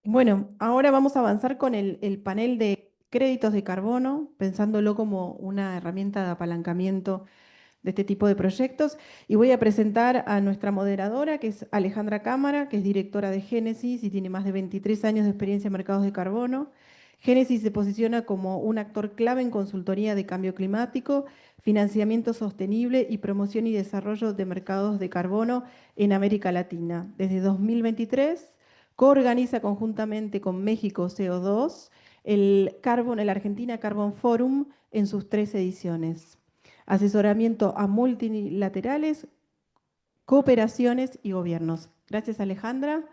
Bueno, ahora vamos a avanzar con el panel de créditos de carbono, pensándolo como una herramienta de apalancamiento de este tipo de proyectos. Y voy a presentar a nuestra moderadora, que es Alejandra Cámara, que es directora de Génesis y tiene más de 23 años de experiencia en mercados de carbono. Génesis se posiciona como un actor clave en consultoría de cambio climático, financiamiento sostenible y promoción y desarrollo de mercados de carbono en América Latina. Desde 2023 coorganiza conjuntamente con México CO2 el Argentina Carbon Forum en sus 3 ediciones. Asesoramiento a multilaterales, cooperaciones y gobiernos. Gracias, Alejandra.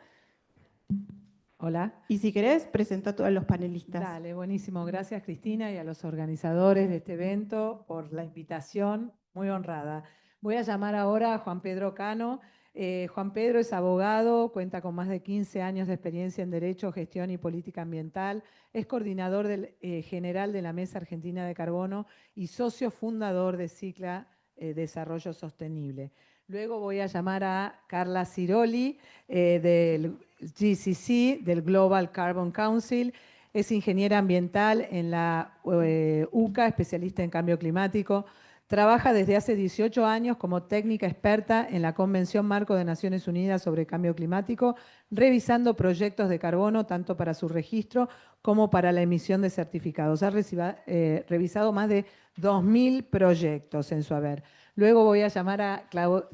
Hola. Y si querés, presenta a todos los panelistas. Dale, buenísimo. Gracias, Cristina, y a los organizadores de este evento por la invitación. Muy honrada. Voy a llamar ahora a Juan Pedro Cano. Juan Pedro es abogado, cuenta con más de 15 años de experiencia en Derecho, Gestión y Política Ambiental. Es coordinador general de la Mesa Argentina de Carbono y socio fundador de Cicla Desarrollo Sostenible. Luego voy a llamar a Carla Ciroli, del GCC, del Global Carbon Council. Es ingeniera ambiental en la UCA, especialista en cambio climático. Trabaja desde hace 18 años como técnica experta en la Convención Marco de Naciones Unidas sobre Cambio Climático, revisando proyectos de carbono tanto para su registro como para la emisión de certificados. Ha revisado más de 2.000 proyectos en su haber. Luego voy a llamar a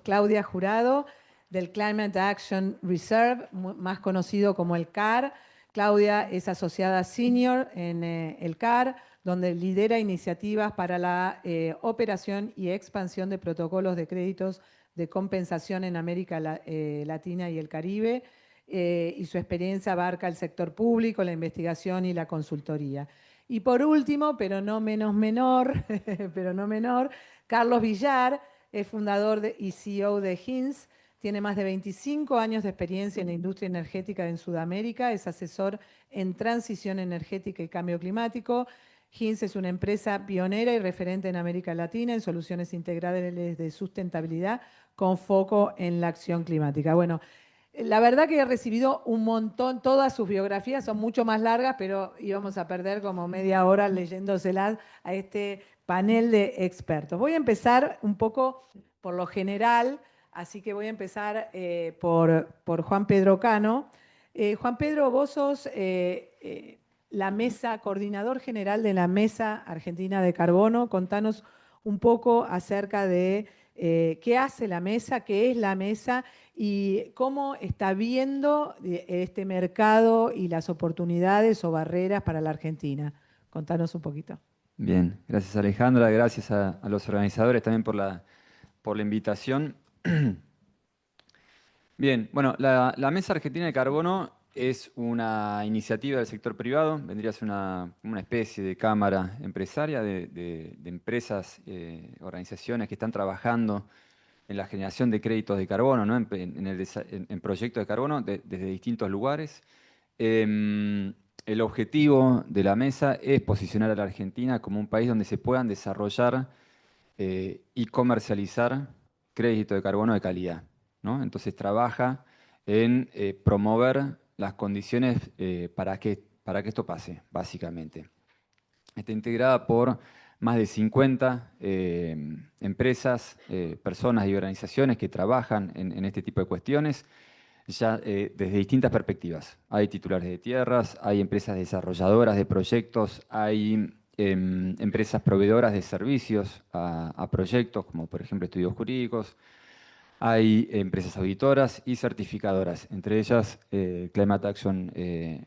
Claudia Jurado, del Climate Action Reserve, más conocido como el CAR. Claudia es asociada senior en el CAR, donde lidera iniciativas para la operación y expansión de protocolos de créditos de compensación en América Latina y el Caribe, y su experiencia abarca el sector público, la investigación y la consultoría. Y por último, pero no menos menor, pero no menor, Carlos Villar es fundador y CEO de HINS. Tiene más de 25 años de experiencia en la industria energética en Sudamérica, es asesor en transición energética y cambio climático. HINS es una empresa pionera y referente en América Latina en soluciones integrales de sustentabilidad con foco en la acción climática. Bueno, la verdad que he recibido un montón, todas sus biografías son mucho más largas, pero íbamos a perder como media hora leyéndoselas a este panel de expertos. Voy a empezar un poco por lo general. Así que voy a empezar por Juan Pedro Cano. Juan Pedro, vos sos la mesa, coordinador general de la Mesa Argentina de Carbono. Contanos un poco acerca de qué hace la mesa, qué es la mesa y cómo está viendo este mercado y las oportunidades o barreras para la Argentina. Contanos un poquito. Bien, gracias Alejandra, gracias a los organizadores también por la invitación. Bien, bueno, la Mesa Argentina de Carbono es una iniciativa del sector privado, vendría a ser una especie de cámara empresaria de empresas, organizaciones que están trabajando en la generación de créditos de carbono, ¿no? En proyectos de carbono desde distintos lugares. El objetivo de la mesa es posicionar a la Argentina como un país donde se puedan desarrollar y comercializar crédito de carbono de calidad, ¿no? Entonces trabaja en promover las condiciones para que esto pase, básicamente. Está integrada por más de 50 empresas, personas y organizaciones que trabajan en este tipo de cuestiones, ya desde distintas perspectivas. Hay titulares de tierras, hay empresas desarrolladoras de proyectos, hay empresas proveedoras de servicios a proyectos, como por ejemplo estudios jurídicos, hay empresas auditoras y certificadoras, entre ellas Climate Action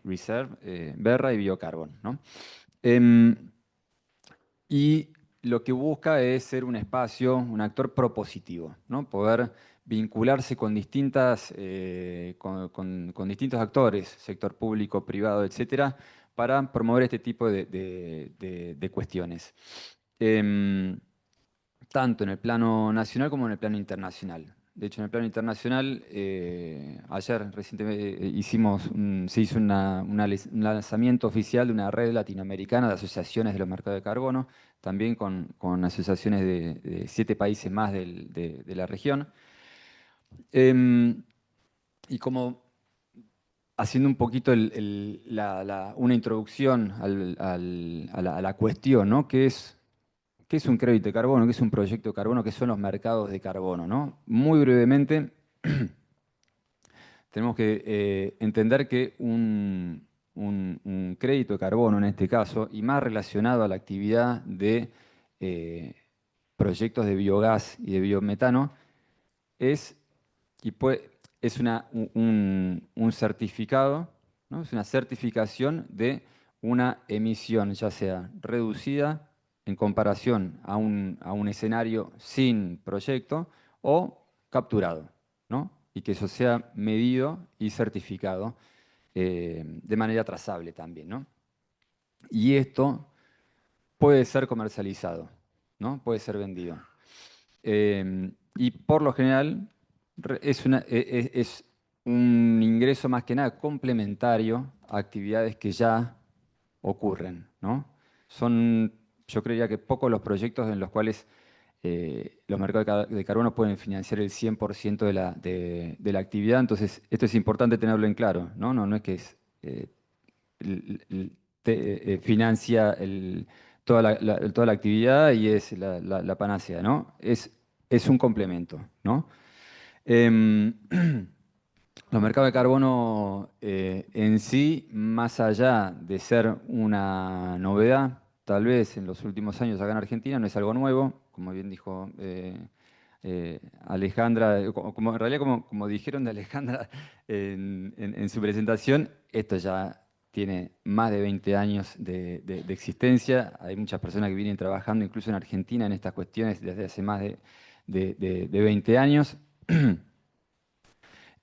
Reserve, Verra y Biocarbon, ¿no? Em, y lo que busca es ser un espacio, un actor propositivo, ¿no? Poder vincularse con con distintos actores, sector público, privado, etcétera, para promover este tipo de cuestiones. Em, Tanto en el plano nacional como en el plano internacional. De hecho, en el plano internacional, ayer recientemente se hizo un lanzamiento oficial de una red latinoamericana de asociaciones de los mercados de carbono, también con asociaciones de 7 países más de la región. Y como haciendo un poquito una introducción a la cuestión, ¿no? ¿Qué es un crédito de carbono? ¿Qué es un proyecto de carbono? ¿Qué son los mercados de carbono, ¿no? Muy brevemente, tenemos que entender que un crédito de carbono, en este caso, y más relacionado a la actividad de eh, proyectos de biogás y de biometano, es, es un certificado, ¿no? Es una certificación de una emisión, ya sea reducida en comparación a un escenario sin proyecto o capturado, ¿no? Y que eso sea medido y certificado de manera trazable también, ¿no? Y esto puede ser comercializado, ¿no? Puede ser vendido. Y por lo general es un ingreso más que nada complementario a actividades que ya ocurren, ¿no? Son, yo creería que pocos los proyectos en los cuales los mercados de carbono pueden financiar el 100% de la actividad, entonces esto es importante tenerlo en claro, ¿no? No es que financia toda la actividad y es la panacea, ¿no? Es un complemento, ¿no? Em, los mercados de carbono en sí, más allá de ser una novedad, tal vez en los últimos años acá en Argentina, no es algo nuevo, como bien dijo Alejandra, en realidad como dijeron de Alejandra en su presentación, esto ya tiene más de 20 años de existencia. Hay muchas personas que vienen trabajando incluso en Argentina en estas cuestiones desde hace más de 20 años.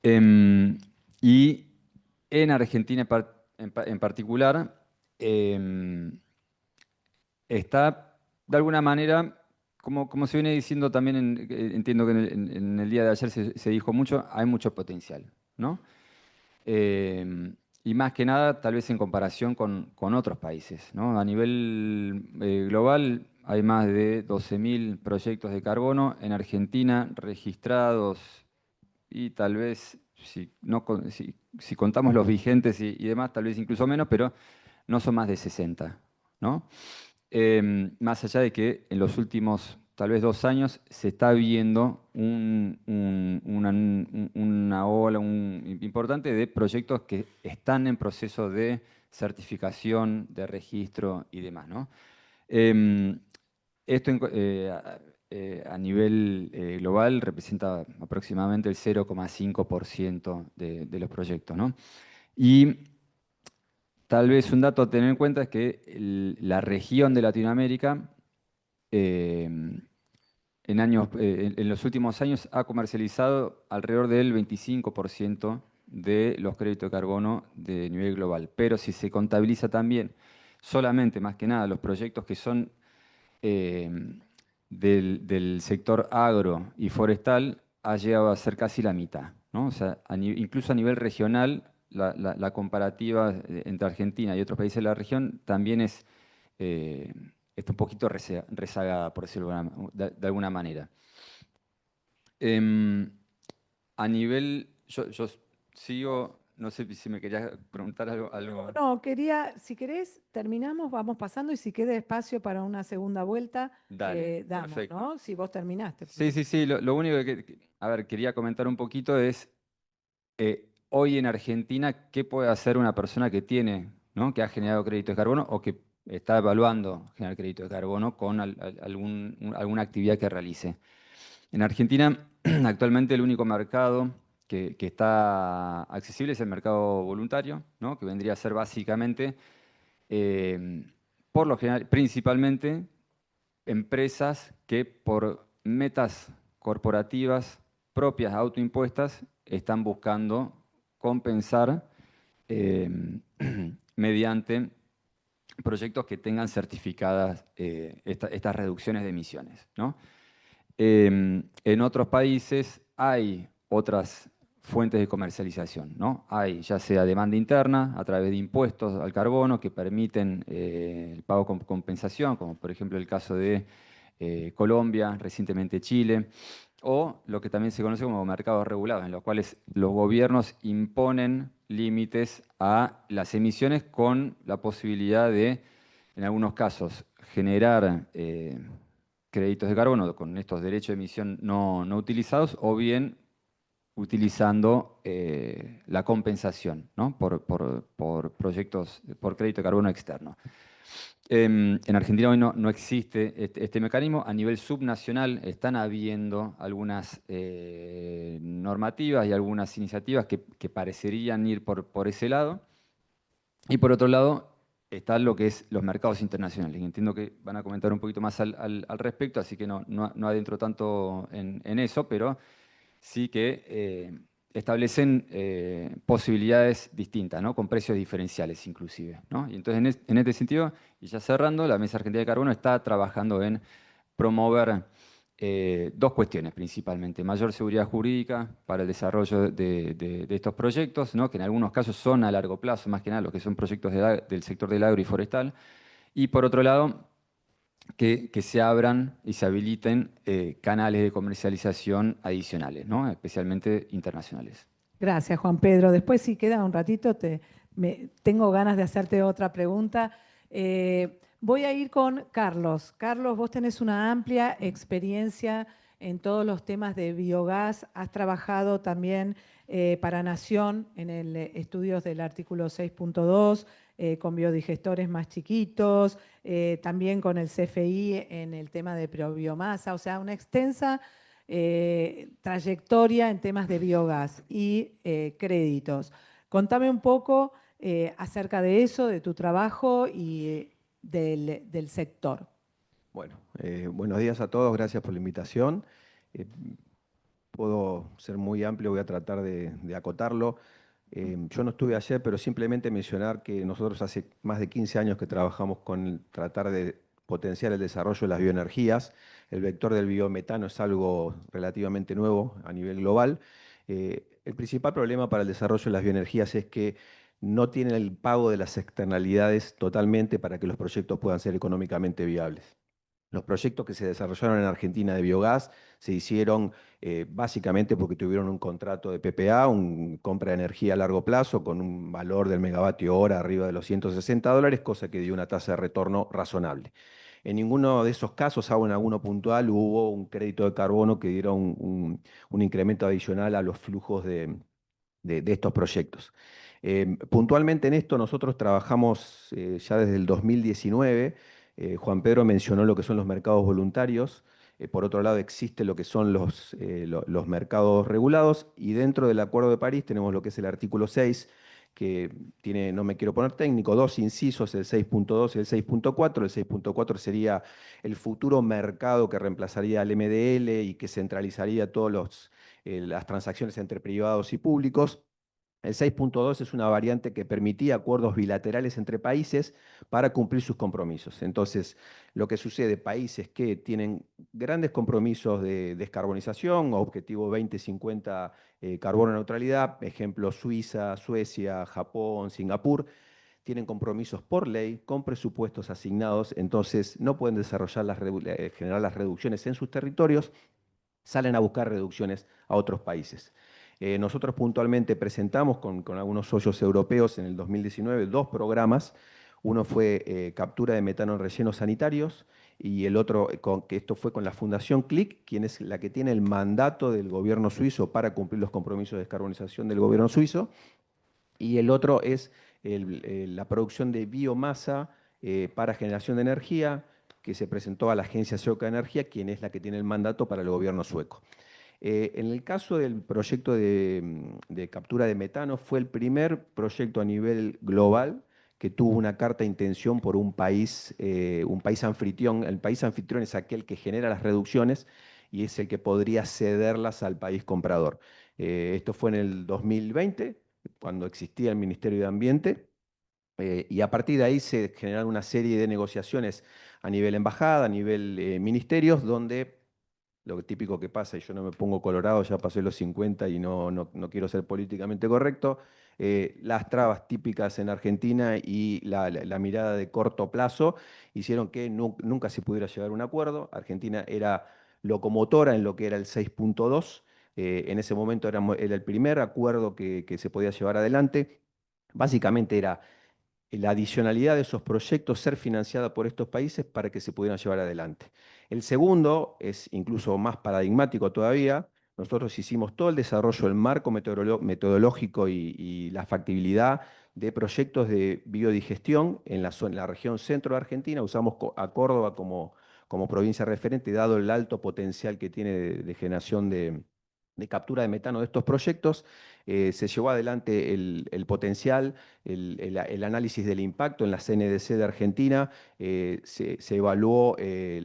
Em, y en Argentina en particular, em, está de alguna manera, como se viene diciendo también, entiendo que en el día de ayer se dijo mucho, hay mucho potencial, ¿no? Y más que nada, tal vez en comparación con otros países, ¿no? A nivel global hay más de 12.000 proyectos de carbono en Argentina registrados y tal vez, si, no, si contamos los vigentes y demás, tal vez incluso menos, pero no son más de 60, ¿no? Más allá de que en los últimos, tal vez 2 años, se está viendo una ola importante de proyectos que están en proceso de certificación, de registro y demás, ¿no? Em, Esto a nivel global representa aproximadamente el 0,5% de los proyectos, ¿no? Y tal vez un dato a tener en cuenta es que la región de Latinoamérica eh, en los últimos años ha comercializado alrededor del 25% de los créditos de carbono de nivel global. Pero si se contabiliza también solamente, más que nada, los proyectos que son eh, del sector agro y forestal, ha llegado a ser casi la mitad, ¿no? O sea, incluso a nivel regional, la comparativa entre Argentina y otros países de la región también eh, está un poquito rezagada, por decirlo de alguna manera. Em, a nivel, yo sigo, no sé si me querías preguntar algo. No, quería, si querés, terminamos, vamos pasando y si queda espacio para una segunda vuelta, Dale, damos, perfecto. ¿no? Si vos terminaste. Sí, sí, sí. Lo único a ver, quería comentar un poquito es, hoy en Argentina, ¿qué puede hacer una persona que tiene, ¿no? Que ha generado crédito de carbono o que está evaluando generar crédito de carbono con alguna actividad que realice? En Argentina, actualmente el único mercado que está accesible es el mercado voluntario, ¿no? Que vendría a ser básicamente, eh, por lo general, principalmente empresas que por metas corporativas propias, autoimpuestas, están buscando compensar eh, mediante proyectos que tengan certificadas estas reducciones de emisiones, ¿no? En otros países hay otras fuentes de comercialización, ¿no? Hay ya sea demanda interna a través de impuestos al carbono que permiten el pago con compensación, como por ejemplo el caso de Colombia, recientemente Chile. o lo que también se conoce como mercados regulados, en los cuales los gobiernos imponen límites a las emisiones con la posibilidad de, en algunos casos, generar créditos de carbono con estos derechos de emisión no utilizados, o bien utilizando la compensación, ¿no? por proyectos, por crédito de carbono externo. En Argentina hoy no existe este mecanismo. A nivel subnacional están habiendo algunas normativas y algunas iniciativas que parecerían ir por ese lado. Y por otro lado está lo que es los mercados internacionales. Y entiendo que van a comentar un poquito más al respecto, así que no adentro tanto en eso, pero sí que establecen posibilidades distintas, ¿no? Con precios diferenciales inclusive, ¿no? Y entonces en este sentido, y ya cerrando, la Mesa Argentina de Carbono está trabajando en promover dos cuestiones principalmente: mayor seguridad jurídica para el desarrollo de estos proyectos, ¿no? Que en algunos casos son a largo plazo, más que nada los que son proyectos del sector del agro y forestal, y por otro lado, que se abran y se habiliten canales de comercialización adicionales, ¿no? Especialmente internacionales. Gracias, Juan Pedro. Después, si queda un ratito, tengo ganas de hacerte otra pregunta. Voy a ir con Carlos. Carlos, vos tenés una amplia experiencia en todos los temas de biogás. Has trabajado también para Nación en el estudios del artículo 6.2, con biodigestores más chiquitos, también con el CFI en el tema de biomasa, o sea, una extensa trayectoria en temas de biogás y créditos. Contame un poco acerca de eso, de tu trabajo y del sector. Bueno, buenos días a todos, gracias por la invitación. Eh, Puedo ser muy amplio, voy a tratar de acotarlo. Yo no estuve ayer, pero simplemente mencionar que nosotros hace más de 15 años que trabajamos con tratar de potenciar el desarrollo de las bioenergías. El vector del biometano es algo relativamente nuevo a nivel global. El principal problema para el desarrollo de las bioenergías es que no tienen el pago de las externalidades totalmente para que los proyectos puedan ser económicamente viables. Los proyectos que se desarrollaron en Argentina de biogás se hicieron básicamente porque tuvieron un contrato de PPA, un compra de energía a largo plazo, con un valor del megavatio hora arriba de los $160, cosa que dio una tasa de retorno razonable. En ninguno de esos casos, salvo en alguno puntual, hubo un crédito de carbono que diera un incremento adicional a los flujos de estos proyectos. Puntualmente en esto nosotros trabajamos ya desde el 2019. Juan Pedro mencionó lo que son los mercados voluntarios. Por otro lado, existe lo que son los mercados regulados, y dentro del Acuerdo de París tenemos lo que es el artículo 6, que tiene, no me quiero poner técnico, dos incisos, el 6.2 y el 6.4. El 6.4 sería el futuro mercado que reemplazaría al MDL y que centralizaría todas las transacciones entre privados y públicos. El 6.2 es una variante que permitía acuerdos bilaterales entre países para cumplir sus compromisos. Entonces, lo que sucede, países que tienen grandes compromisos de descarbonización, objetivo 2050 carbono neutralidad, ejemplo Suiza, Suecia, Japón, Singapur, tienen compromisos por ley, con presupuestos asignados, entonces no pueden generar las reducciones en sus territorios, salen a buscar reducciones a otros países. Nosotros puntualmente presentamos con algunos socios europeos en el 2019 dos programas. Uno fue captura de metano en rellenos sanitarios, y el otro, que esto fue con la Fundación CLIC, quien es la que tiene el mandato del gobierno suizo para cumplir los compromisos de descarbonización del gobierno suizo. Y el otro es la producción de biomasa para generación de energía, que se presentó a la Agencia Sueca de Energía, quien es la que tiene el mandato para el gobierno sueco. En el caso del proyecto de captura de metano, fue el primer proyecto a nivel global que tuvo una carta de intención por un país anfitrión. El país anfitrión es aquel que genera las reducciones y es el que podría cederlas al país comprador. Esto fue en el 2020, cuando existía el Ministerio de Ambiente, y a partir de ahí se generaron una serie de negociaciones a nivel embajada, a nivel ministerios, donde lo típico que pasa, y yo no me pongo colorado, ya pasé los 50 y no quiero ser políticamente correcto, las trabas típicas en Argentina y la mirada de corto plazo hicieron que nunca se pudiera llegar a un acuerdo. Argentina era locomotora en lo que era el 6.2. En ese momento era el primer acuerdo que se podía llevar adelante. Básicamente era la adicionalidad de esos proyectos ser financiada por estos países para que se pudieran llevar adelante. El segundo es incluso más paradigmático todavía. Nosotros hicimos todo el desarrollo del marco metodológico y la factibilidad de proyectos de biodigestión en la región centro de Argentina. Usamos a Córdoba como provincia referente, dado el alto potencial que tiene de generación de captura de metano de estos proyectos. Se llevó adelante el potencial, el análisis del impacto en la CNDC de Argentina, se evaluó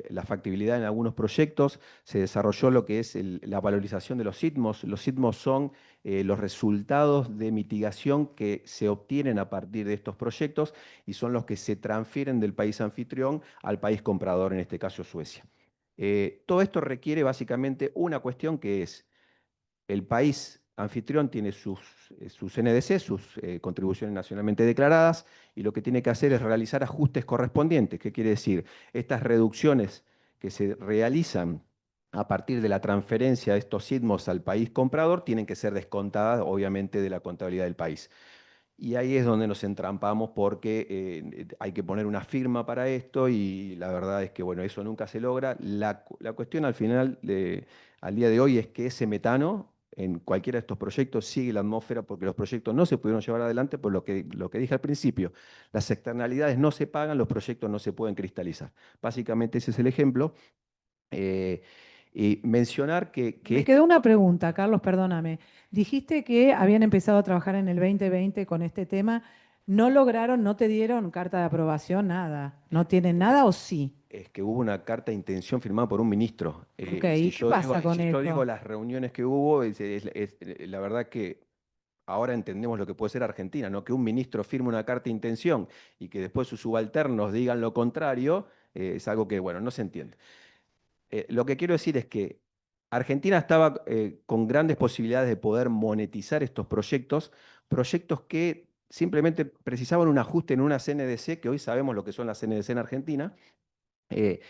la factibilidad en algunos proyectos, se desarrolló lo que es la valorización de los SITMOS. Los SITMOS son los resultados de mitigación que se obtienen a partir de estos proyectos y son los que se transfieren del país anfitrión al país comprador, en este caso Suecia. Todo esto requiere básicamente una cuestión que es: el país anfitrión tiene sus NDC, sus contribuciones nacionalmente declaradas, y lo que tiene que hacer es realizar ajustes correspondientes. ¿Qué quiere decir? Estas reducciones que se realizan a partir de la transferencia de estos SITMOS al país comprador tienen que ser descontadas, obviamente, de la contabilidad del país. Y ahí es donde nos entrampamos porque hay que poner una firma para esto y la verdad es que, bueno, eso nunca se logra. La cuestión al final, al día de hoy, es que ese metano en cualquiera de estos proyectos sigue la atmósfera porque los proyectos no se pudieron llevar adelante por lo que dije al principio. Las externalidades no se pagan, los proyectos no se pueden cristalizar. Básicamente ese es el ejemplo. Eh, y mencionar Me quedó una pregunta, Carlos, perdóname. Dijiste que habían empezado a trabajar en el 2020 con este tema. ¿No lograron, no te dieron carta de aprobación, nada? ¿No tienen nada o sí? es que hubo una carta de intención firmada por un ministro. Ok, Y ¿y qué pasa con si yo digo eso? las reuniones que hubo, la verdad que ahora entendemos lo que puede ser Argentina, ¿no? Que un ministro firme una carta de intención y que después sus subalternos digan lo contrario, es algo que, bueno, no se entiende. Lo que quiero decir es que Argentina estaba con grandes posibilidades de poder monetizar estos proyectos que simplemente precisaban un ajuste en una CNDC, que hoy sabemos lo que son las CNDC en Argentina, eh,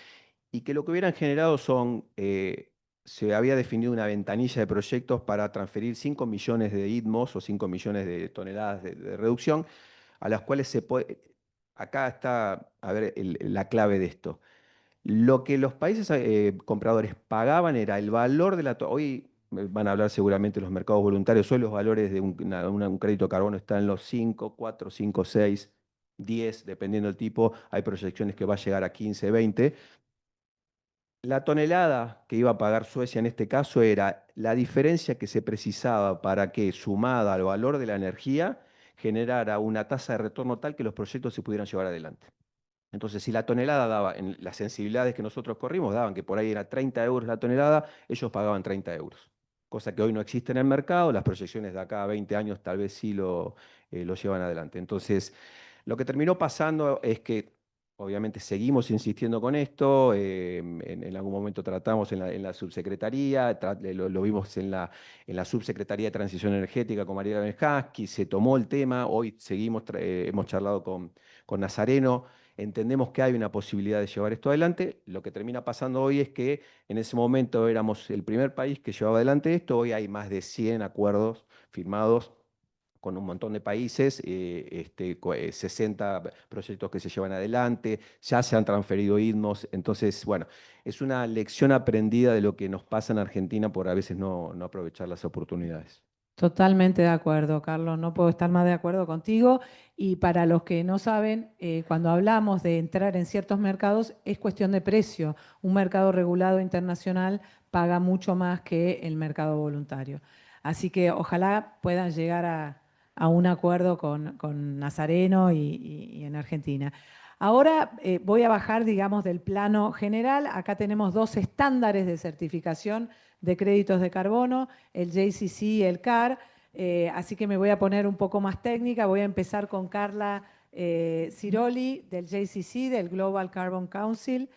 y que lo que hubieran generado se había definido una ventanilla de proyectos para transferir 5 millones de ITMOS o 5 millones de toneladas de reducción, a las cuales se puede. Acá está, a ver, la clave de esto. Lo que los países compradores pagaban era el valor de hoy van a hablar seguramente los mercados voluntarios, hoy los valores de un crédito de carbono están en los 5, 4, 5, 6, 10, dependiendo del tipo. Hay proyecciones que va a llegar a 15, 20. La tonelada que iba a pagar Suecia en este caso era la diferencia que se precisaba para que, sumada al valor de la energía, generara una tasa de retorno tal que los proyectos se pudieran llevar adelante. Entonces, si la tonelada daba, en las sensibilidades que nosotros corrimos, daban que por ahí era 30 euros la tonelada, ellos pagaban 30 euros. Cosa que hoy no existe en el mercado, las proyecciones de acá a 20 años tal vez sí lo llevan adelante. Entonces, lo que terminó pasando es que obviamente seguimos insistiendo con esto, en algún momento tratamos en la subsecretaría, lo vimos en la subsecretaría de Transición Energética con María Benjaski, se tomó el tema, hoy seguimos, hemos charlado con Nazareno. Entendemos que hay una posibilidad de llevar esto adelante. Lo que termina pasando hoy es que en ese momento éramos el primer país que llevaba adelante esto. Hoy hay más de 100 acuerdos firmados con un montón de países, 60 proyectos que se llevan adelante, ya se han transferido ITMOS. Entonces, bueno, es una lección aprendida de lo que nos pasa en Argentina por a veces no aprovechar las oportunidades. Totalmente de acuerdo, Carlos. No puedo estar más de acuerdo contigo. Y para los que no saben, cuando hablamos de entrar en ciertos mercados, es cuestión de precio. Un mercado regulado internacional paga mucho más que el mercado voluntario. Así que ojalá puedan llegar a un acuerdo con Nazareno y en Argentina. Ahora voy a bajar, digamos, del plano general. Acá tenemos dos estándares de certificación de créditos de carbono, el JCC y el CAR. Así que me voy a poner un poco más técnica. Voy a empezar con Carla Ciroli del JCC, del Global Carbon Council.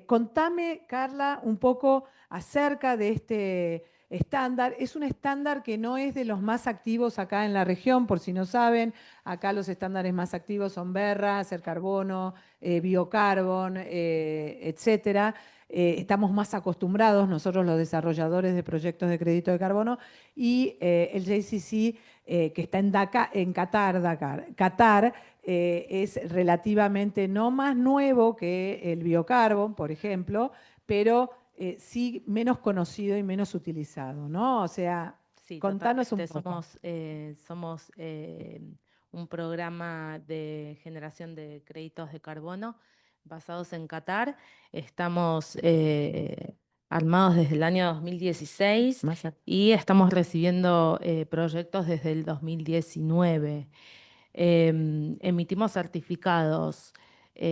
Contame, Carla, un poco acerca de este estándar. Es un estándar que no es de los más activos acá en la región, por si no saben. Acá los estándares más activos son Verra, Carbono, Biocarbon, etcétera. Estamos más acostumbrados, nosotros los desarrolladores de proyectos de crédito de carbono, y el JCC, que está en Qatar, es relativamente no más nuevo que el Biocarbon, por ejemplo, pero sí menos conocido y menos utilizado, ¿no? O sea, Sí, contanos un totalmente. poco. Somos un programa de generación de créditos de carbono basados en Qatar. Estamos armados desde el año 2016 y estamos recibiendo proyectos desde el 2019. Emitimos certificados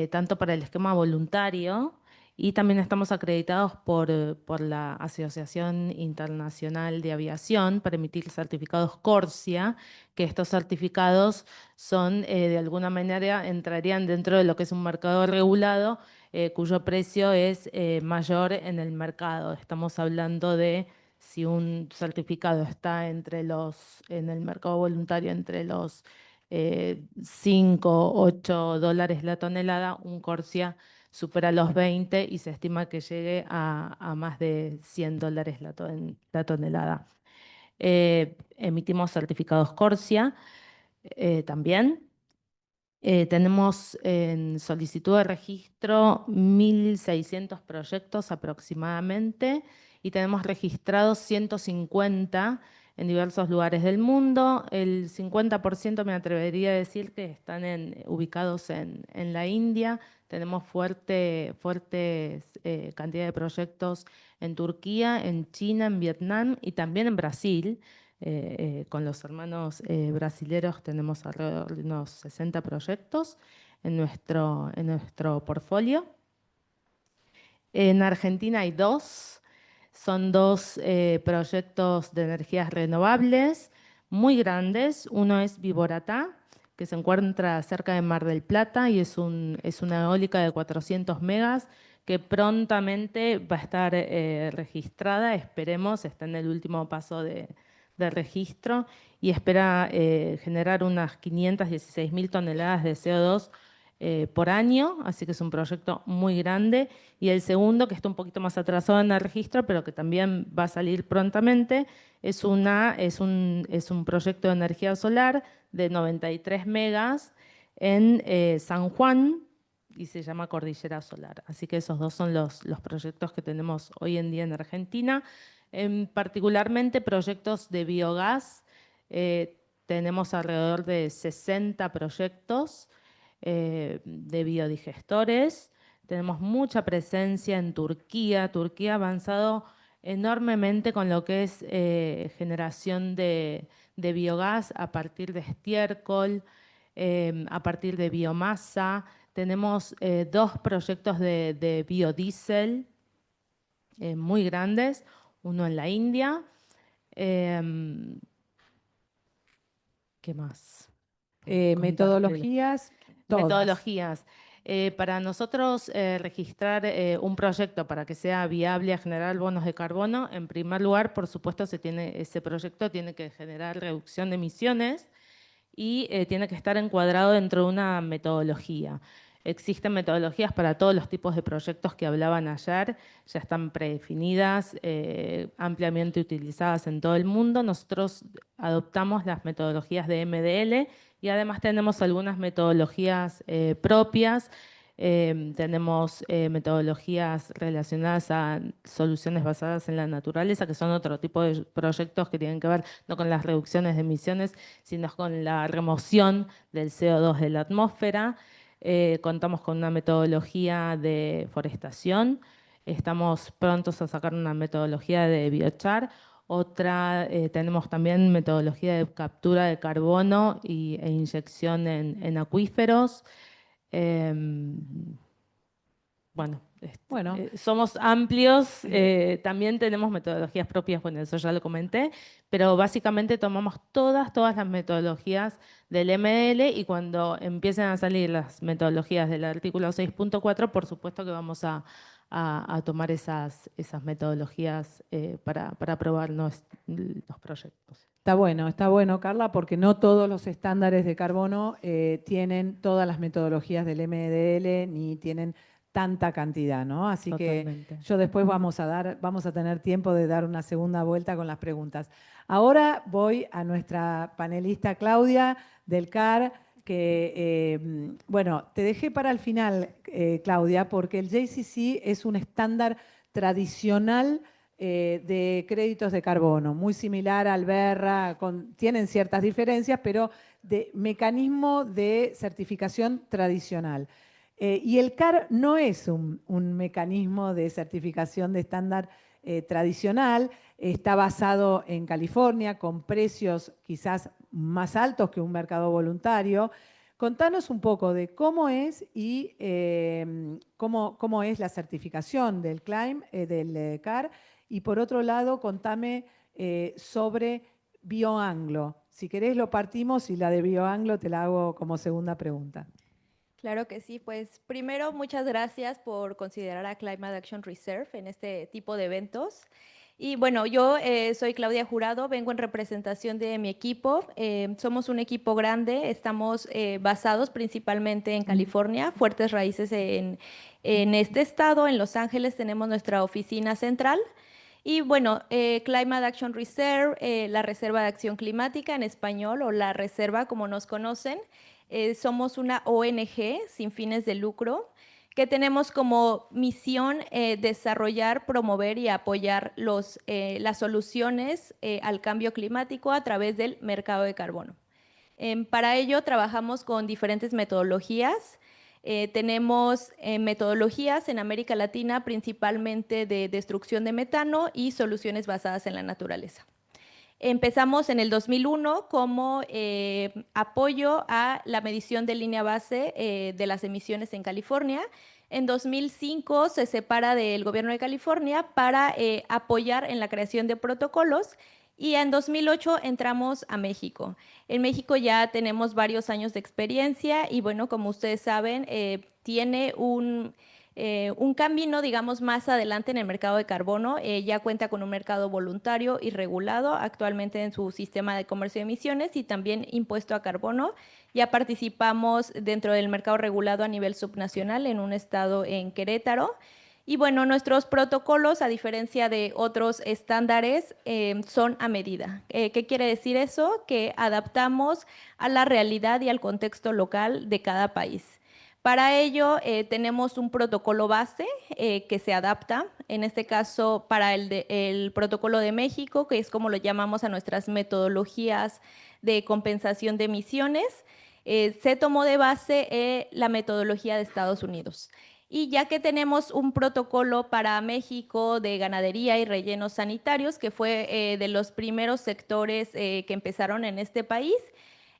tanto para el esquema voluntario y también estamos acreditados por la Asociación Internacional de Aviación para emitir certificados CORSIA, que estos certificados son, de alguna manera, entrarían dentro de lo que es un mercado regulado, cuyo precio es mayor en el mercado. Estamos hablando de si un certificado está en el mercado voluntario entre los 5, 8 dólares la tonelada, un CORSIA supera los 20 y se estima que llegue a más de 100 dólares la tonelada. Emitimos certificados CORSIA también. Tenemos en solicitud de registro 1.600 proyectos aproximadamente y tenemos registrados 150 en diversos lugares del mundo. El 50% me atrevería a decir que están ubicados en la India. Tenemos fuerte cantidad de proyectos en Turquía, en China, en Vietnam y también en Brasil. Con los hermanos brasileros tenemos alrededor de unos 60 proyectos en nuestro portfolio. En Argentina hay son dos proyectos de energías renovables muy grandes. Uno es Viboratá, que se encuentra cerca de Mar del Plata y es una eólica de 400 megas que prontamente va a estar registrada, esperemos, está en el último paso de registro y espera generar unas 516.000 toneladas de CO2 por año, así que es un proyecto muy grande. Y el segundo, que está un poquito más atrasado en el registro, pero que también va a salir prontamente, es un proyecto de energía solar de 93 megas en San Juan y se llama Cordillera Solar. Así que esos dos son los proyectos que tenemos hoy en día en Argentina. Particularmente proyectos de biogás, tenemos alrededor de 60 proyectos de biodigestores. Tenemos mucha presencia en Turquía. Turquía ha avanzado enormemente con lo que es generación de biogás a partir de estiércol, a partir de biomasa. Tenemos 2 proyectos de biodiesel muy grandes, uno en la India. ¿Qué más? Metodologías, todas. Metodologías. Para nosotros registrar un proyecto para que sea viable a generar bonos de carbono, en primer lugar, por supuesto, ese proyecto tiene que generar reducción de emisiones y tiene que estar encuadrado dentro de una metodología. Existen metodologías para todos los tipos de proyectos que hablaban ayer, ya están predefinidas, ampliamente utilizadas en todo el mundo. Nosotros adoptamos las metodologías de MDL y además tenemos algunas metodologías propias. Tenemos metodologías relacionadas a soluciones basadas en la naturaleza, que son otro tipo de proyectos que tienen que ver no con las reducciones de emisiones, sino con la remoción del CO2 de la atmósfera. Contamos con una metodología de forestación. Estamos prontos a sacar una metodología de biochar. Tenemos también metodología de captura de carbono e inyección en acuíferos. Bueno, somos amplios, también tenemos metodologías propias, bueno, eso ya lo comenté, pero básicamente tomamos todas las metodologías del MDL y cuando empiecen a salir las metodologías del artículo 6.4, por supuesto que vamos a a tomar esas metodologías para probar los proyectos. Está bueno, Carla, porque no todos los estándares de carbono tienen todas las metodologías del MDL ni tienen tanta cantidad, ¿no? Así Totalmente. que yo después vamos a tener tiempo de dar una segunda vuelta con las preguntas. Ahora voy a nuestra panelista Claudia del CAR, que, bueno, te dejé para el final, Claudia, porque el JCC es un estándar tradicional de créditos de carbono, muy similar al BERRA, tienen ciertas diferencias, pero de mecanismo de certificación tradicional. Y el CAR no es un mecanismo de certificación de estándar tradicional, está basado en California con precios quizás más altos que un mercado voluntario. Contanos un poco de cómo es y cómo es la certificación del del CAR. Y por otro lado, contame sobre BioAnglo. Si querés lo partimos y la de BioAnglo te la hago como segunda pregunta. Claro que sí, pues primero muchas gracias por considerar a Climate Action Reserve en este tipo de eventos. Y bueno, yo soy Claudia Jurado, vengo en representación de mi equipo. Somos un equipo grande, estamos basados principalmente en California, fuertes raíces en este estado. En Los Ángeles tenemos nuestra oficina central. Y bueno, Climate Action Reserve, la Reserva de Acción Climática en español, o la Reserva como nos conocen, somos una ONG sin fines de lucro que tenemos como misión desarrollar, promover y apoyar las soluciones al cambio climático a través del mercado de carbono. Para ello trabajamos con diferentes metodologías. Tenemos metodologías en América Latina principalmente de destrucción de metano y soluciones basadas en la naturaleza. Empezamos en el 2001 como apoyo a la medición de línea base de las emisiones en California. En 2005 se separa del gobierno de California para apoyar en la creación de protocolos y en 2008 entramos a México. En México ya tenemos varios años de experiencia y bueno, como ustedes saben, tiene un camino, digamos, más adelante en el mercado de carbono. Ya cuenta con un mercado voluntario y regulado actualmente en su sistema de comercio de emisiones y también impuesto a carbono. Ya participamos dentro del mercado regulado a nivel subnacional en un estado en Querétaro. Y bueno, nuestros protocolos, a diferencia de otros estándares, son a medida. ¿Qué quiere decir eso? Que adaptamos a la realidad y al contexto local de cada país. Para ello tenemos un protocolo base que se adapta, en este caso para el protocolo de México, que es como lo llamamos a nuestras metodologías de compensación de emisiones. Se tomó de base la metodología de Estados Unidos. Y ya que tenemos un protocolo para México de ganadería y rellenos sanitarios, que fue de los primeros sectores que empezaron en este país,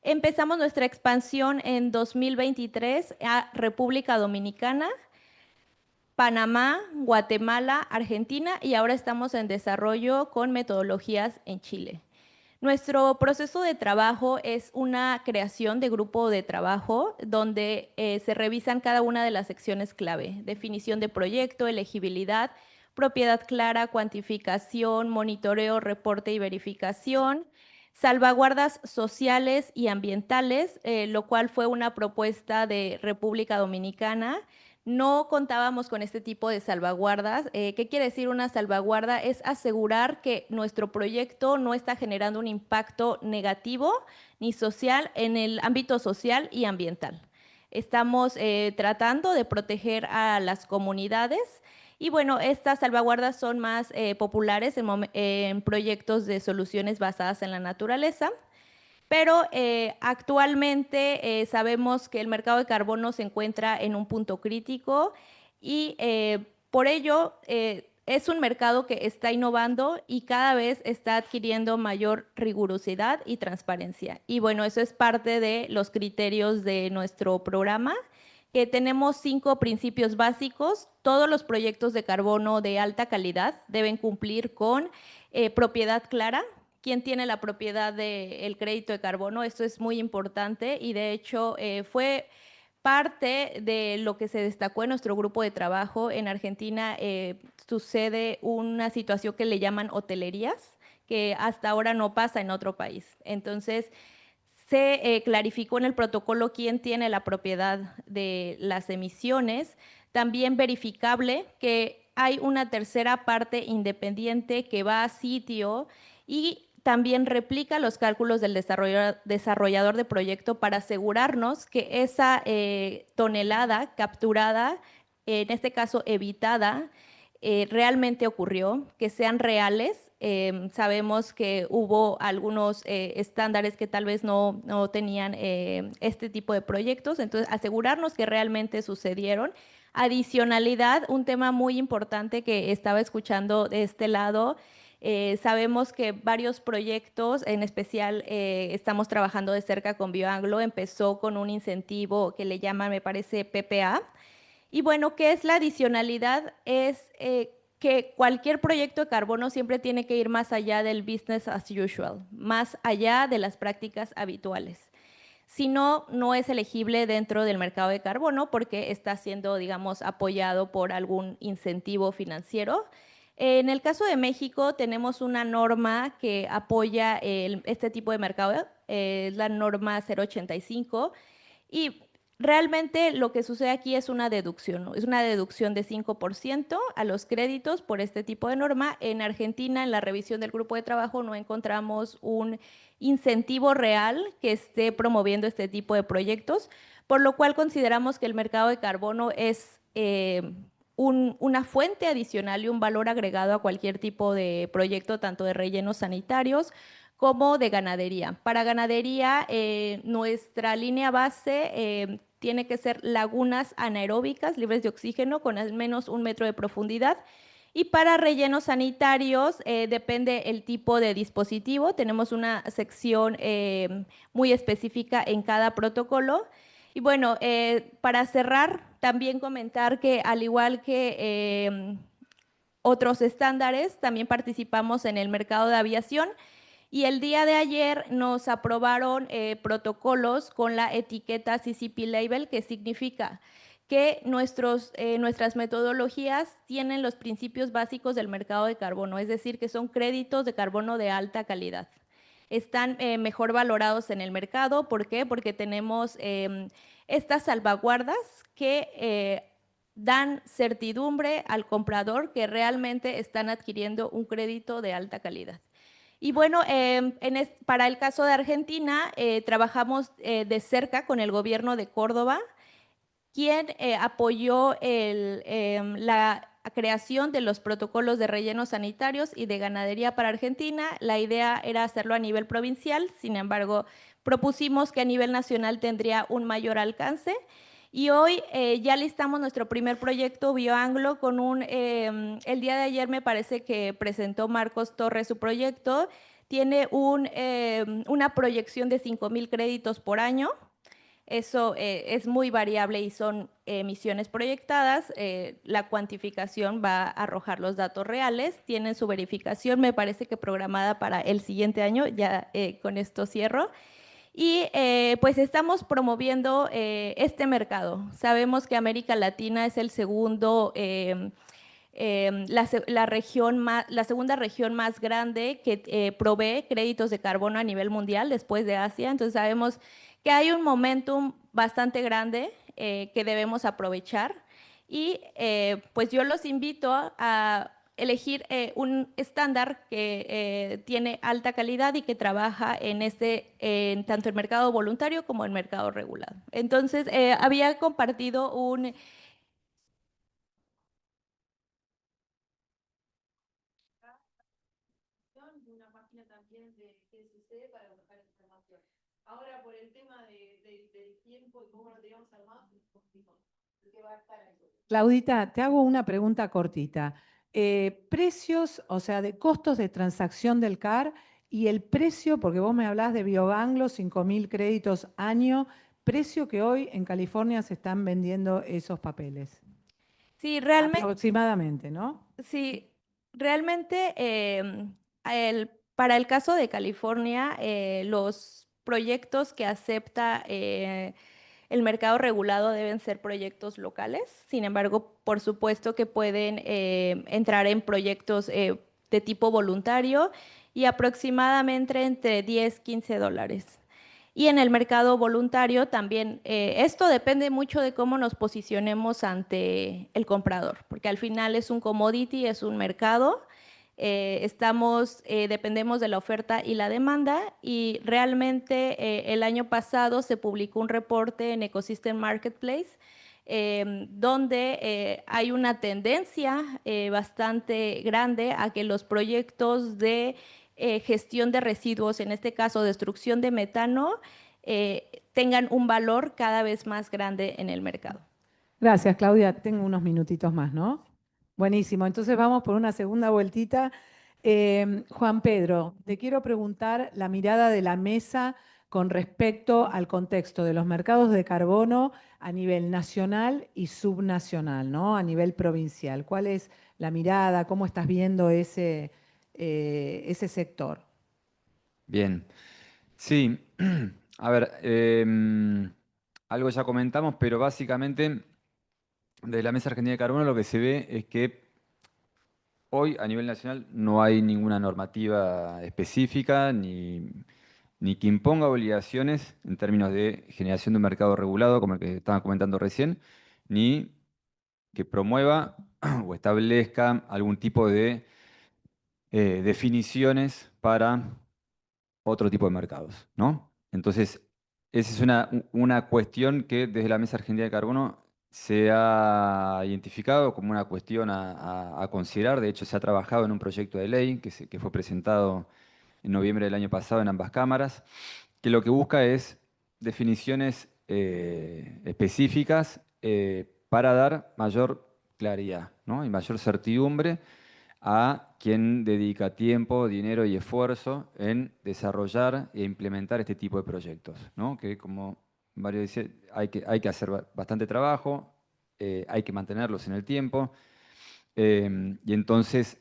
empezamos nuestra expansión en 2023 a República Dominicana, Panamá, Guatemala, Argentina y ahora estamos en desarrollo con metodologías en Chile. Nuestro proceso de trabajo es una creación de grupo de trabajo donde se revisan cada una de las secciones clave: definición de proyecto, elegibilidad, propiedad clara, cuantificación, monitoreo, reporte y verificación, salvaguardas sociales y ambientales, lo cual fue una propuesta de República Dominicana. No contábamos con este tipo de salvaguardas. ¿Qué quiere decir una salvaguarda? Es asegurar que nuestro proyecto no está generando un impacto negativo ni social en el ámbito social y ambiental. Estamos tratando de proteger a las comunidades y bueno, estas salvaguardas son más populares en proyectos de soluciones basadas en la naturaleza. Pero actualmente sabemos que el mercado de carbono se encuentra en un punto crítico y por ello es un mercado que está innovando y cada vez está adquiriendo mayor rigurosidad y transparencia. Y bueno, eso es parte de los criterios de nuestro programa. Tenemos 5 principios básicos. Todos los proyectos de carbono de alta calidad deben cumplir con propiedad clara. ¿Quién tiene la propiedad del crédito de carbono? Esto es muy importante y de hecho fue parte de lo que se destacó en nuestro grupo de trabajo en Argentina, sucede una situación que le llaman hotelerías, que hasta ahora no pasa en otro país. Entonces, se clarificó en el protocolo quién tiene la propiedad de las emisiones, también verificable que hay una tercera parte independiente que va a sitio y también replica los cálculos del desarrollador de proyecto para asegurarnos que esa tonelada capturada, en este caso evitada, realmente ocurrió, que sean reales. Sabemos que hubo algunos estándares que tal vez no tenían este tipo de proyectos, entonces asegurarnos que realmente sucedieron. Adicionalidad, un tema muy importante que estaba escuchando de este lado, sabemos que varios proyectos, en especial estamos trabajando de cerca con BioAnglo, empezó con un incentivo que le llaman, me parece, PPA. Y bueno, ¿qué es la adicionalidad? Es que cualquier proyecto de carbono siempre tiene que ir más allá del business as usual, más allá de las prácticas habituales. Si no, no es elegible dentro del mercado de carbono porque está siendo, digamos, apoyado por algún incentivo financiero. En el caso de México tenemos una norma que apoya este tipo de mercado, es la norma 085, y realmente lo que sucede aquí es una deducción, ¿no? Es una deducción de 5% a los créditos por este tipo de norma. En Argentina, en la revisión del grupo de trabajo, no encontramos un incentivo real que esté promoviendo este tipo de proyectos, por lo cual consideramos que el mercado de carbono es una fuente adicional y un valor agregado a cualquier tipo de proyecto, tanto de rellenos sanitarios como de ganadería. Para ganadería, nuestra línea base tiene que ser lagunas anaeróbicas libres de oxígeno con al menos 1 metro de profundidad. Y para rellenos sanitarios, depende el tipo de dispositivo. Tenemos una sección muy específica en cada protocolo. Y bueno, para cerrar, también comentar que al igual que otros estándares, también participamos en el mercado de aviación. Y el día de ayer nos aprobaron protocolos con la etiqueta CCP Label, que significa que nuestras metodologías tienen los principios básicos del mercado de carbono, es decir, que son créditos de carbono de alta calidad. Están mejor valorados en el mercado. ¿Por qué? Porque tenemos estas salvaguardas que dan certidumbre al comprador que realmente están adquiriendo un crédito de alta calidad. Y bueno, para el caso de Argentina, trabajamos de cerca con el gobierno de Córdoba, quien apoyó la creación de los protocolos de rellenos sanitarios y de ganadería para Argentina. La idea era hacerlo a nivel provincial, sin embargo, propusimos que a nivel nacional tendría un mayor alcance. Y hoy ya listamos nuestro primer proyecto BioAnglo con el día de ayer me parece que presentó Marcos Torres su proyecto. Tiene una proyección de 5,000 créditos por año. Eso es muy variable y son emisiones proyectadas. La cuantificación va a arrojar los datos reales. Tienen su verificación, me parece que programada para el siguiente año. Ya con esto cierro. Y pues estamos promoviendo este mercado. Sabemos que América Latina es el segundo, la segunda región más grande que provee créditos de carbono a nivel mundial después de Asia. Entonces sabemos que hay un momentum bastante grande que debemos aprovechar. Y pues yo los invito a elegir un estándar que tiene alta calidad y que trabaja en tanto el mercado voluntario como el mercado regulado. Entonces, había compartido un... una página también de qué sucede para buscar información. Ahora, por el tema del tiempo y cómo lo teníamos armado, porque va a estar ahí. Claudita, te hago una pregunta cortita. Precios, o sea, de costos de transacción del CAR y el precio, porque vos me hablás de BioAnglo, 5,000 créditos año, precio que hoy en California se están vendiendo esos papeles. Sí, realmente. Aproximadamente, ¿no? Sí, realmente para el caso de California, los proyectos que acepta el mercado regulado deben ser proyectos locales. Sin embargo, por supuesto que pueden entrar en proyectos de tipo voluntario y aproximadamente entre 10, 15 dólares. Y en el mercado voluntario también, esto depende mucho de cómo nos posicionemos ante el comprador, porque al final es un commodity, es un mercado, dependemos de la oferta y la demanda, y realmente el año pasado se publicó un reporte en Ecosystem Marketplace donde hay una tendencia bastante grande a que los proyectos de gestión de residuos, en este caso destrucción de metano, tengan un valor cada vez más grande en el mercado. Gracias, Claudia. Tengo unos minutitos más, ¿no? Buenísimo. Entonces vamos por una segunda vueltita. Juan Pedro, te quiero preguntar la mirada de la mesa con respecto al contexto de los mercados de carbono a nivel nacional y subnacional, ¿no? A nivel provincial. ¿Cuál es la mirada? ¿Cómo estás viendo ese sector? Bien, sí, a ver, algo ya comentamos, pero básicamente de la Mesa Argentina de Carbono lo que se ve es que hoy a nivel nacional no hay ninguna normativa específica ni que imponga obligaciones en términos de generación de un mercado regulado, como el que estaban comentando recién, ni que promueva o establezca algún tipo de definiciones para otro tipo de mercados, ¿no? Entonces, esa es una cuestión que desde la Mesa Argentina de Carbono se ha identificado como una cuestión a considerar. De hecho, se ha trabajado en un proyecto de ley que fue presentado en noviembre del año pasado en ambas cámaras, que lo que busca es definiciones específicas para dar mayor claridad, ¿no? Y mayor certidumbre a quien dedica tiempo, dinero y esfuerzo en desarrollar e implementar este tipo de proyectos, ¿no? Que como Mario dice, hay que hacer bastante trabajo, hay que mantenerlos en el tiempo, y entonces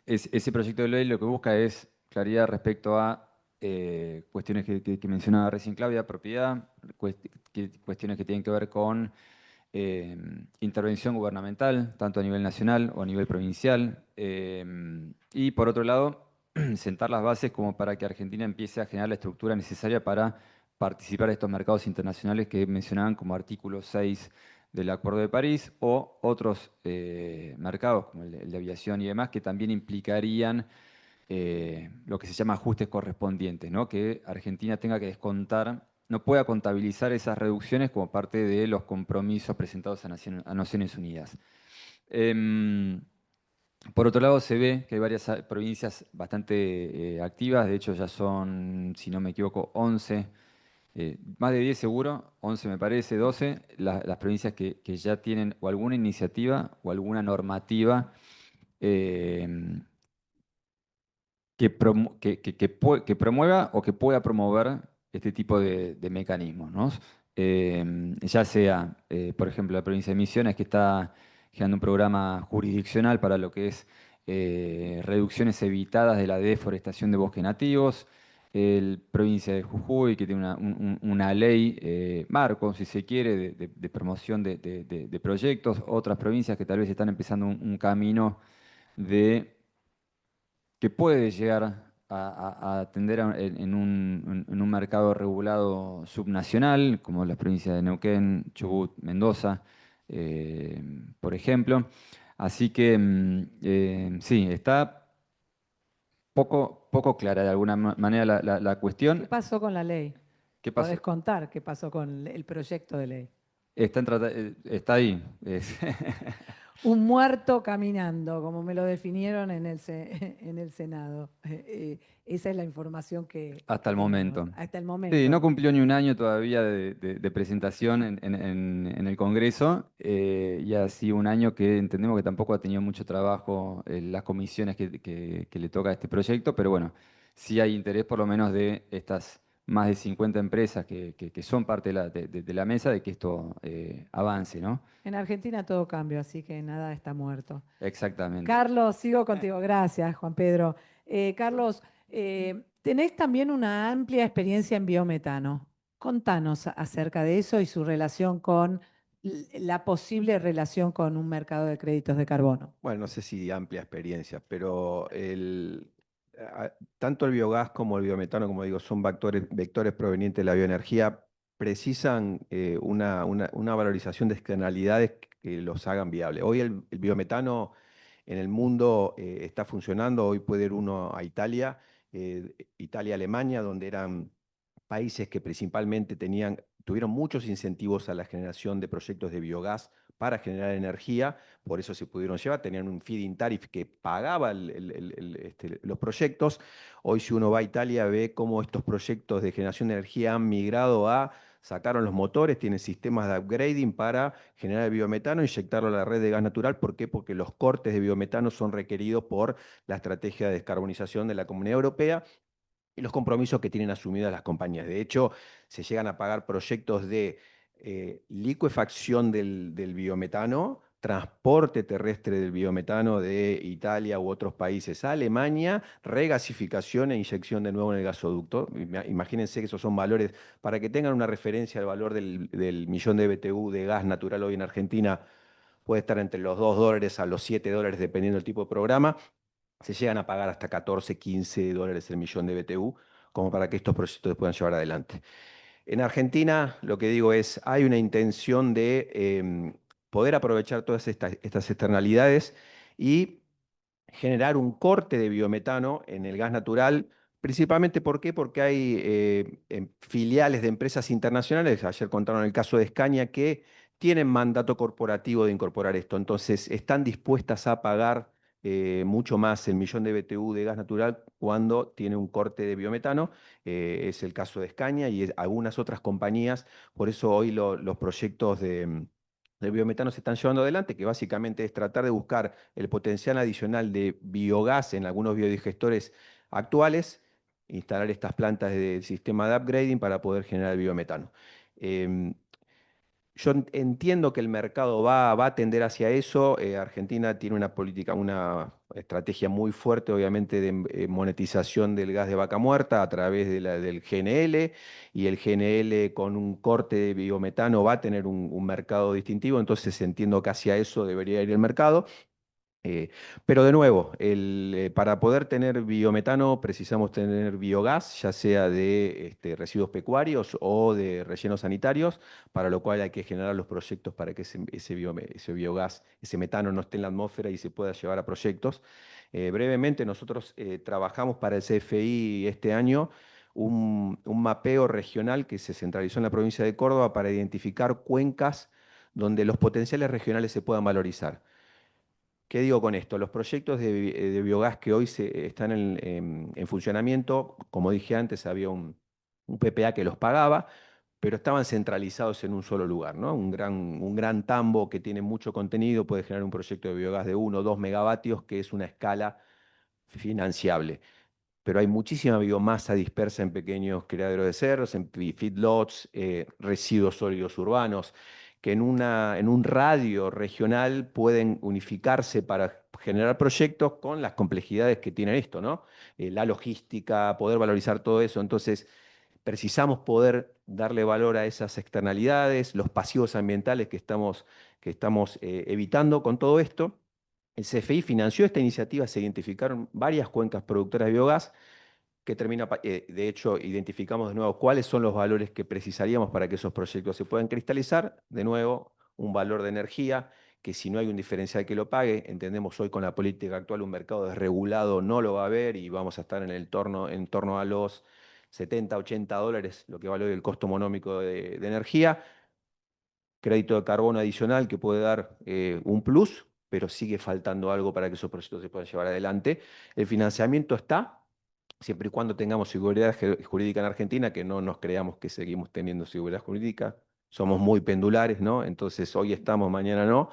ese proyecto de ley lo que busca es claridad respecto a cuestiones que mencionaba recién Claudia, propiedad, cuestiones que tienen que ver con intervención gubernamental, tanto a nivel nacional o a nivel provincial. Y por otro lado, sentar las bases como para que Argentina empiece a generar la estructura necesaria para participar de estos mercados internacionales que mencionaban como artículo 6 del Acuerdo de París o otros mercados como el de aviación y demás que también implicarían lo que se llama ajustes correspondientes, ¿no? Que Argentina tenga que descontar, no pueda contabilizar esas reducciones como parte de los compromisos presentados a Naciones Unidas. Por otro lado, se ve que hay varias provincias bastante activas, de hecho ya son, si no me equivoco, 11, más de 10 seguro, 11 me parece, 12, las provincias que ya tienen o alguna iniciativa o alguna normativa que promueva o que pueda promover este tipo de mecanismos, ¿no? Ya sea, por ejemplo, la provincia de Misiones, que está generando un programa jurisdiccional para lo que es reducciones evitadas de la deforestación de bosques nativos, el provincia de Jujuy, que tiene una ley marco, si se quiere, de promoción de proyectos, otras provincias que tal vez están empezando un camino que puede llegar a atender en un mercado regulado subnacional, como las provincias de Neuquén, Chubut, Mendoza, por ejemplo. Así que sí, está poco clara de alguna manera la ¿Qué cuestión. pasó con la ley? ¿Qué pasó? ¿Podés contar qué pasó con el proyecto de ley? Está ahí. Un muerto caminando, como me lo definieron en el Senado. Esa es la información que Hasta el tenemos momento. hasta el Sí, momento. no cumplió ni un año todavía de presentación en el Congreso, y así un año que entendemos que tampoco ha tenido mucho trabajo las comisiones que le toca a este proyecto, pero bueno, sí hay interés por lo menos de estas más de 50 empresas que son parte de la mesa de que esto avance, ¿no? En Argentina todo cambia, así que nada está muerto. Exactamente. Carlos, sigo contigo. Gracias, Juan Pedro. Carlos, tenés también una amplia experiencia en biometano. Contanos acerca de eso y su relación con la posible relación con un mercado de créditos de carbono. Bueno, no sé si amplia experiencia, pero tanto el biogás como el biometano, como digo, son vectores provenientes de la bioenergía, precisan una valorización de externalidades que los hagan viables. Hoy el biometano en el mundo está funcionando, hoy puede ir uno a Italia, Italia-Alemania, donde eran países que principalmente tuvieron muchos incentivos a la generación de proyectos de biogás para generar energía, por eso se pudieron llevar, tenían un feed-in tariff que pagaba los proyectos. Hoy si uno va a Italia ve cómo estos proyectos de generación de energía han migrado sacaron los motores, tienen sistemas de upgrading para generar el biometano, inyectarlo a la red de gas natural. ¿Por qué? Porque los cortes de biometano son requeridos por la estrategia de descarbonización de la Comunidad Europea y los compromisos que tienen asumidas las compañías. De hecho, se llegan a pagar proyectos de licuefacción del biometano, transporte terrestre del biometano de Italia u otros países a Alemania, regasificación e inyección de nuevo en el gasoducto. Imagínense que esos son valores, para que tengan una referencia, el valor del millón de BTU de gas natural hoy en Argentina puede estar entre los $2 a los $7, dependiendo del tipo de programa. Se llegan a pagar hasta 14, 15 dólares el millón de BTU, como para que estos proyectos se puedan llevar adelante. En Argentina, lo que digo es, hay una intención de poder aprovechar todas estas externalidades y generar un corte de biometano en el gas natural, principalmente ¿por qué? Porque hay filiales de empresas internacionales, ayer contaron el caso de Scania, que tienen mandato corporativo de incorporar esto, entonces están dispuestas a pagar mucho más el millón de BTU de gas natural cuando tiene un corte de biometano. Es el caso de Scania y algunas otras compañías. Por eso hoy los proyectos de biometano se están llevando adelante, que básicamente es tratar de buscar el potencial adicional de biogás en algunos biodigestores actuales, instalar estas plantas de sistema de upgrading para poder generar biometano. Em, yo entiendo que el mercado va a tender hacia eso. Argentina tiene una política, una estrategia muy fuerte, obviamente, de monetización del gas de vaca muerta a través del GNL, y el GNL con un corte de biometano va a tener un mercado distintivo, entonces entiendo que hacia eso debería ir el mercado. Eh, pero de nuevo, para poder tener biometano precisamos tener biogás, ya sea de residuos pecuarios o de rellenos sanitarios, para lo cual hay que generar los proyectos para que ese biogás, ese metano no esté en la atmósfera y se pueda llevar a proyectos. Brevemente, nosotros trabajamos para el CFI este año un mapeo regional que se centralizó en la provincia de Córdoba para identificar cuencas donde los potenciales regionales se puedan valorizar. ¿Qué digo con esto? Los proyectos de biogás que hoy están en funcionamiento, como dije antes, había un PPA que los pagaba, pero estaban centralizados en un solo lugar, ¿no? Un gran tambo que tiene mucho contenido puede generar un proyecto de biogás de 1 o 2 megavatios, que es una escala financiable. Pero hay muchísima biomasa dispersa en pequeños criaderos de cerdos, en feedlots, residuos sólidos urbanos, que en un radio regional pueden unificarse para generar proyectos con las complejidades que tiene esto, ¿no? La logística, poder valorizar todo eso. Entonces, precisamos poder darle valor a esas externalidades, los pasivos ambientales que estamos evitando con todo esto. El CFI financió esta iniciativa, se identificaron varias cuencas productoras de biogás, de hecho, identificamos de nuevo cuáles son los valores que precisaríamos para que esos proyectos se puedan cristalizar. De nuevo, un valor de energía, que si no hay un diferencial que lo pague, entendemos hoy con la política actual un mercado desregulado no lo va a haber y vamos a estar en torno a los 70, 80 dólares, lo que vale hoy el costo monómico de energía. Crédito de carbono adicional que puede dar un plus, pero sigue faltando algo para que esos proyectos se puedan llevar adelante. El financiamiento está, siempre y cuando tengamos seguridad jurídica en Argentina, que no nos creamos que seguimos teniendo seguridad jurídica. Somos muy pendulares, ¿no? Entonces, hoy estamos, mañana no.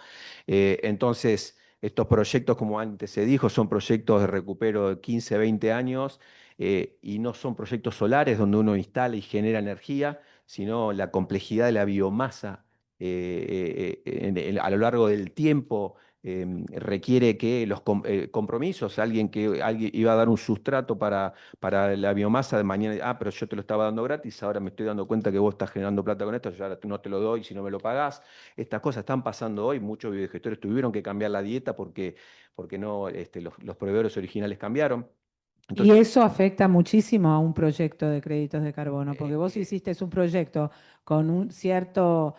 Entonces, estos proyectos, como antes se dijo, son proyectos de recupero de 15, 20 años, y no son proyectos solares donde uno instala y genera energía, sino la complejidad de la biomasa a lo largo del tiempo requiere que los compromisos, alguien iba a dar un sustrato para la biomasa de mañana, pero yo te lo estaba dando gratis, ahora me estoy dando cuenta que vos estás generando plata con esto, yo ahora no te lo doy si no me lo pagás. Estas cosas están pasando hoy, muchos biodigestores tuvieron que cambiar la dieta porque no, los proveedores originales cambiaron. Y Entonces, eso afecta muchísimo a un proyecto de créditos de carbono, porque vos hiciste un proyecto con cierta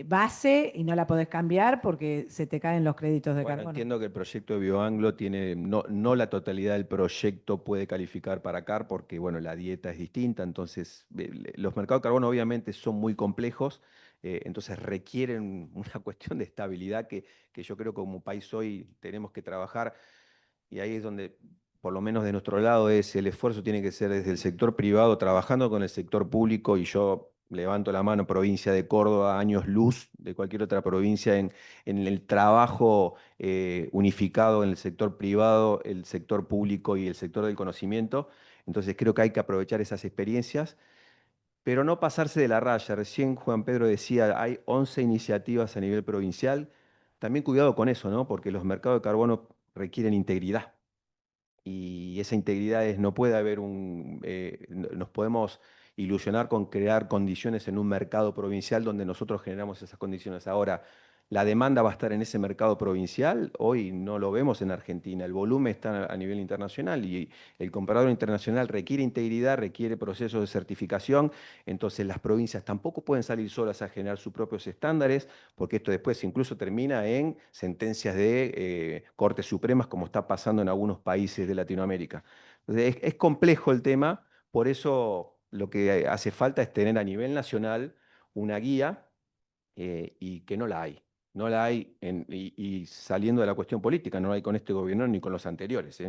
base y no la podés cambiar porque se te caen los créditos de bueno, carbono. entiendo que el proyecto de BioAnglo tiene, no la totalidad del proyecto puede calificar para CAR porque, bueno, la dieta es distinta, entonces los mercados de carbono obviamente son muy complejos, entonces requieren una cuestión de estabilidad que yo creo que como país hoy tenemos que trabajar, y ahí es donde, por lo menos de nuestro lado, el esfuerzo tiene que ser desde el sector privado, trabajando con el sector público, y yo levanto la mano, provincia de Córdoba, años luz de cualquier otra provincia en el trabajo unificado en el sector privado, el sector público y el sector del conocimiento. Entonces creo que hay que aprovechar esas experiencias, pero no pasarse de la raya. Recién Juan Pedro decía, hay 11 iniciativas a nivel provincial. También cuidado con eso, ¿no? Porque los mercados de carbono requieren integridad. Y esa integridad es, no puede haber nos podemos ilusionar con crear condiciones en un mercado provincial donde nosotros generamos esas condiciones. Ahora, la demanda va a estar en ese mercado provincial, hoy no lo vemos en Argentina, el volumen está a nivel internacional y el comprador internacional requiere integridad, requiere procesos de certificación, entonces las provincias tampoco pueden salir solas a generar sus propios estándares, porque esto después incluso termina en sentencias de Cortes Supremas, como está pasando en algunos países de Latinoamérica. Entonces, es complejo el tema, por eso lo que hace falta es tener a nivel nacional una guía y que no la hay. No la hay, y saliendo de la cuestión política, no la hay con este gobierno ni con los anteriores.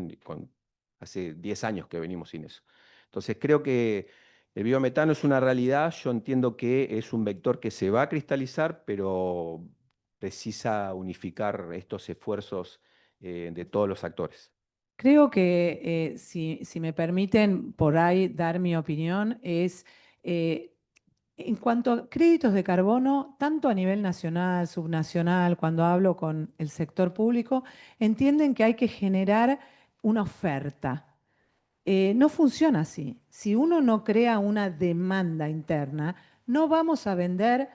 Hace 10 años que venimos sin eso. Entonces creo que el biometano es una realidad, yo entiendo que es un vector que se va a cristalizar, pero precisa unificar estos esfuerzos de todos los actores. Creo que, si me permiten por ahí dar mi opinión, es en cuanto a créditos de carbono, tanto a nivel nacional, subnacional, cuando hablo con el sector público, entienden que hay que generar una oferta. No funciona así. Si uno no crea una demanda interna, no vamos a vender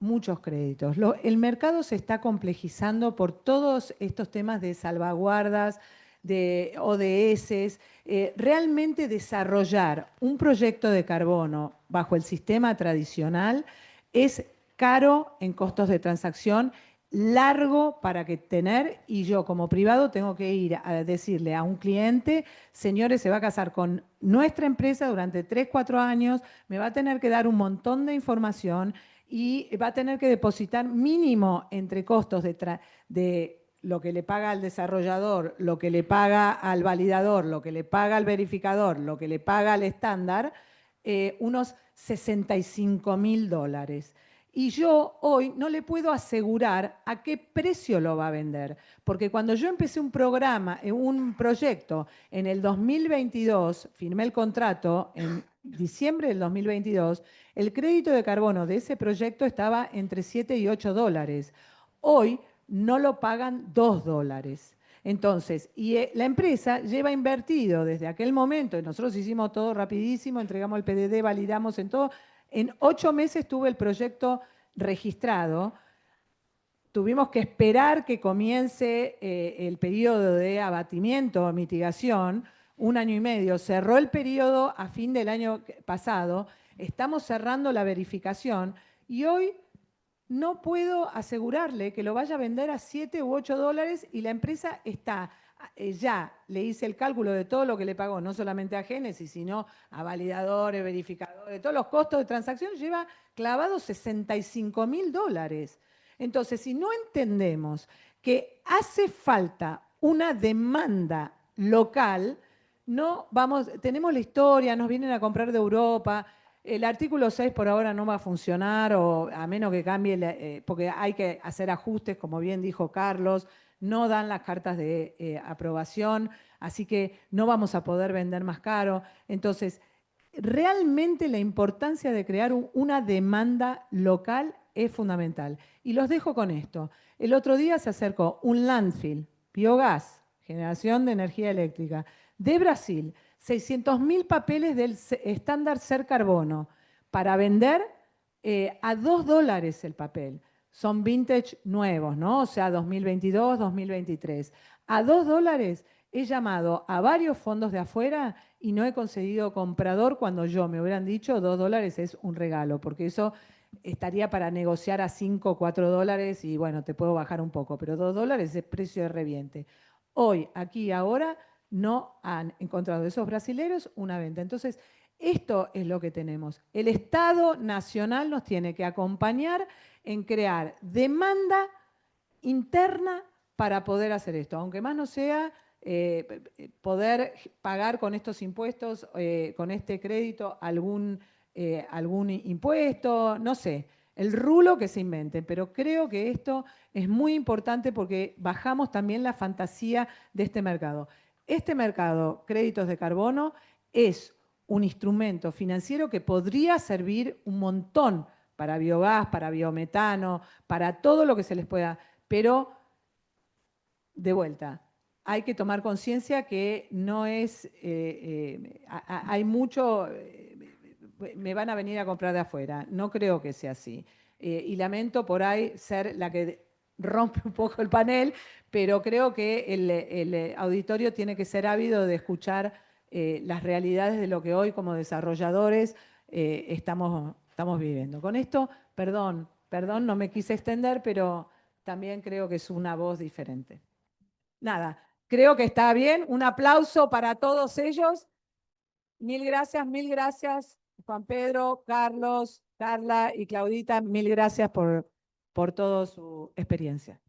muchos créditos. El mercado se está complejizando por todos estos temas de salvaguardas, de ODS. Realmente desarrollar un proyecto de carbono bajo el sistema tradicional es caro en costos de transacción, largo para que tener, y yo como privado tengo que ir a decirle a un cliente: señores, se va a casar con nuestra empresa durante 3, 4 años, me va a tener que dar un montón de información y va a tener que depositar mínimo entre costos de lo que le paga al desarrollador, lo que le paga al validador, lo que le paga al verificador, lo que le paga al estándar, unos $65.000. Y yo hoy no le puedo asegurar a qué precio lo va a vender, porque cuando yo empecé un proyecto en el 2022, firmé el contrato en diciembre del 2022, el crédito de carbono de ese proyecto estaba entre 7 y 8 dólares. Hoy no lo pagan 2 dólares. Entonces, la empresa lleva invertido desde aquel momento, y nosotros hicimos todo rapidísimo, entregamos el PDD, validamos en todo. En 8 meses tuve el proyecto registrado. Tuvimos que esperar que comience el periodo de abatimiento o mitigación, 1 año y medio. Cerró el periodo a fin del año pasado. Estamos cerrando la verificación y hoy no puedo asegurarle que lo vaya a vender a 7 u 8 dólares y la empresa está, ya le hice el cálculo de todo lo que le pagó, no solamente a Génesis, sino a validadores, verificadores, todos los costos de transacción, lleva clavados $65.000. Entonces, si no entendemos que hace falta una demanda local, no vamos, tenemos la historia, nos vienen a comprar de Europa. El artículo 6 por ahora no va a funcionar, o a menos que cambie, porque hay que hacer ajustes, como bien dijo Carlos, no dan las cartas de aprobación, así que no vamos a poder vender más caro. Entonces, realmente la importancia de crear una demanda local es fundamental. Y los dejo con esto. El otro día se acercó un landfill, biogás, generación de energía eléctrica, de Brasil, 600.000 papeles del estándar Ser Carbono para vender a $2 el papel. Son vintage nuevos, ¿no? O sea, 2022, 2023. A $2 he llamado a varios fondos de afuera y no he conseguido comprador cuando yo me hubieran dicho $2 es un regalo, porque eso estaría para negociar a 5 o 4 dólares y bueno, te puedo bajar un poco, pero $2 es precio de reviente. Hoy, aquí y ahora, no han encontrado esos brasileros una venta. Entonces, esto es lo que tenemos. El Estado Nacional nos tiene que acompañar en crear demanda interna para poder hacer esto, aunque más no sea poder pagar con estos impuestos, con este crédito, algún impuesto, no sé, el rulo que se inventen, pero creo que esto es muy importante porque bajamos también la fantasía de este mercado. Este mercado, créditos de carbono, es un instrumento financiero que podría servir un montón para biogás, para biometano, para todo lo que se les pueda, pero de vuelta, hay que tomar conciencia que no es, hay mucho, me van a venir a comprar de afuera, no creo que sea así. Y lamento por ahí ser la que rompe un poco el panel, pero creo que el auditorio tiene que ser ávido de escuchar las realidades de lo que hoy como desarrolladores estamos viviendo. Con esto, perdón, no me quise extender, pero también creo que es una voz diferente. Nada, creo que está bien. Un aplauso para todos ellos. Mil gracias, Juan Pedro, Carlos, Carla y Claudita. Mil gracias por toda su experiencia.